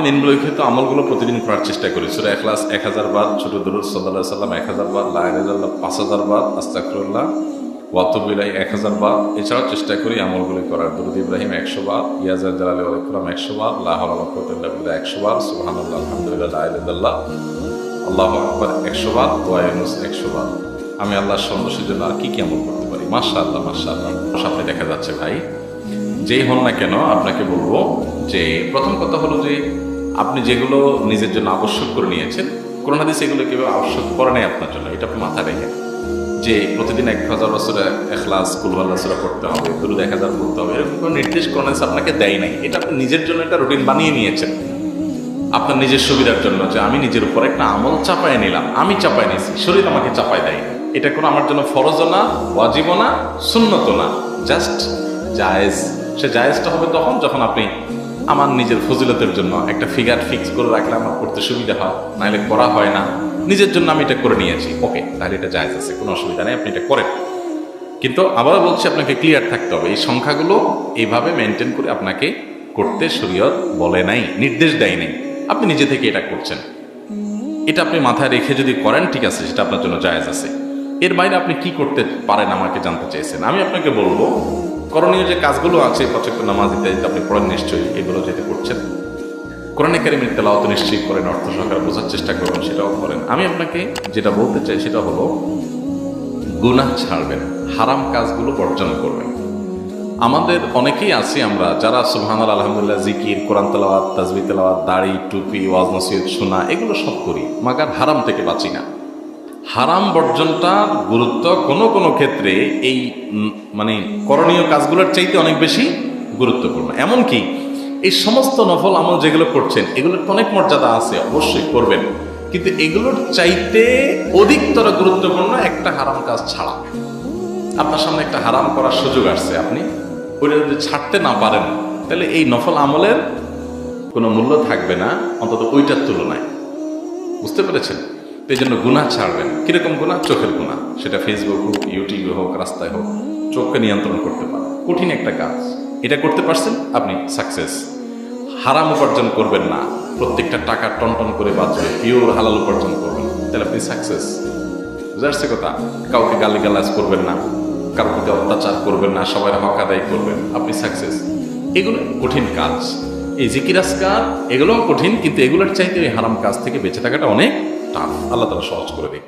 নিম্নলিখিত আমলগুলো প্রতিদিন করার চেষ্টা করি। সূরা ইখলাস 1000 বার, ছোট দুরূদ সাল্লাল্লাহু আলাইহি ওয়াসাল্লাম 1000 বার, লা ইলাহা ইল্লাল্লাহ 5000 বার, আস্তাগফিরুল্লাহ ওয়া আতুবু ইলাইহি 1000 বার। এছাড়াও চেষ্টা করি আমলগুলি করার। দুরূদ ইব্রাহিম 100 বার, ইয়া যাল জালালি ওয়াল ইকরাম 100 বার, লা হাওলা ওয়ালা কুওয়াতা ইল্লা বিল্লাহ 100 বার, সুবহানাল্লাহ আলহামদুলিল্লাহ লা ইলাহা ইল্লাল্লাহ আল্লাহু আকবার 100 বার, দোয়া ইউনূস 100 বার। আমি আল্লাহর সন্তুষ্টির জন্য আর কি কি আমল করতে পারি? মাশাআল্লাহ মাশাআল্লাহ। সামনে দেখা যাচ্ছে ভাই, যেই হন না কেন আপনাকে বলবো যে প্রথম কথা হলো যে আপনি যেগুলো নিজের জন্য আবশ্যক করে নিয়েছেন, কোরআন হাদিস এগুলো কেউ আবশ্যক করে নাই আপনার জন্য, এটা আপনি মাথায় রেখে যে প্রতিদিন 1000 বছরে ইখলাস কুল হুয়াল্লাহু সূরা পড়তে হবে, দুরূদ 1000 পড়তে হবে, এরকম কোনো নির্দেশ কোরআন হাদিস আপনাকে দেয় নাই। এটা আপনি নিজের জন্য একটা রুটিন বানিয়ে নিয়েছেন আপনার নিজের সুবিধার জন্য, যে আমি নিজের উপর একটা আমল চাপায় নিলাম, আমি চাপায় নিয়েছি, শরীর আমাকে চাপায় দেয়। এটা কোনো আমার জন্য ফরজও না, ওয়াজিবও না, সুন্নতও না, জাস্ট জায়েজ। সে জায়েজটা হবে তখন যখন আপনি আমার নিজের ফজিলতের জন্য একটা ফিগার ফিক্স করে রাখলে আমার করতে সুবিধা হয়, নাহলে করা হয় না। নিজের জন্য আমি এটা করে নিয়েছি, ওকে, তাহলে এটা জায়েজ আছে, কোনো অসুবিধা নেই, আপনি এটা করেন। কিন্তু আবার বলছি, আপনাকে ক্লিয়ার থাকতে হবে, এই সংখ্যাগুলো এইভাবে মেনটেন করে আপনাকে করতে শরীয়ত বলে নাই, নির্দেশ দেয় নাই, আপনি নিজে থেকে এটা করছেন। এটা আপনি মাথায় রেখে যদি করেন, ঠিক আছে, সেটা আপনার জন্য জায়েজ আছে। এর বাইরে আপনি কি করতে পারেন আমাকে জানতে চাইছেন। আমি আপনাকে বলবো, করণীয় যে কাজগুলো আছে, পাঁচ ওয়াক্ত নামাজ ইত্যাদি আপনি পড়েন নিশ্চয়ই, এগুলো যেটা করছেন, কোরআনে কারিমের তেলাওয়াত নিশ্চয়ই করেন, অর্থ সহকারে বোঝার চেষ্টা করবেন, সেটাও করেন। আমি আপনাকে যেটা বলতে চাই সেটা হলো, গুনাহ ছাড়বেন, হারাম কাজগুলো বর্জন করবেন। আমাদের অনেকেই আছি আমরা যারা সুবহানাল্লাহ আলহামদুলিল্লাহ জিকির, কোরআন তেলাওয়াত, তাসবিহ তেলাওয়াত, দাড়ি, টুপি, ওয়াজ নসিহত শোনা, এগুলো সব করি, মাগার হারাম থেকে বাঁচি না। হারাম বর্জনটার গুরুত্ব কোনো কোনো ক্ষেত্রে এই মানে করণীয় কাজগুলোর চাইতে অনেক বেশি গুরুত্বপূর্ণ। এমনকি এই সমস্ত নফল আমল যেগুলো করছেন, এগুলোর অনেক মর্যাদা আছে, অবশ্যই করবেন, কিন্তু এগুলোর চাইতে অধিকতর গুরুত্বপূর্ণ একটা হারাম কাজ ছাড়া। আপনার সামনে একটা হারাম করার সুযোগ আসছে, আপনি ওইটা যদি ছাড়তে না পারেন, তাহলে এই নফল আমলের কোনো মূল্য থাকবে না, অন্তত ওইটার তুলনায়। বুঝতে পেরেছেন? এই জন্য গুনাহ ছাড়বেন। কিরকম গুনাহ? চোখের গুনাহ, সেটা ফেসবুক হোক, ইউটিউবে হোক, রাস্তায় হোক, চোখকে নিয়ন্ত্রণ করতে পারেন, কঠিন একটা কাজ। এটা করতে পারছেন, আপনি সাকসেস। হারাম উপার্জন করবেন না, প্রত্যেকটা টাকা টন করে বাঁচবে, পিওর হালাল উপার্জন করবেন, তাহলে আপনি সাকসেস। বুঝতে পারছে কথা? কাউকে গালিগালাজ করবেন না, কারোর প্রতি অত্যাচার করবেন না, সবাই হক আদায় করবেন, আপনি সাকসেস। এগুলো কঠিন কাজ। এই জিকির আজকার এগুলোও কঠিন, কিন্তু এগুলোর চাইতে ওই হারাম কাজ থেকে বেঁচে থাকাটা অনেক টাফ। আল্লাহ তাআলা সহজ করে দিক।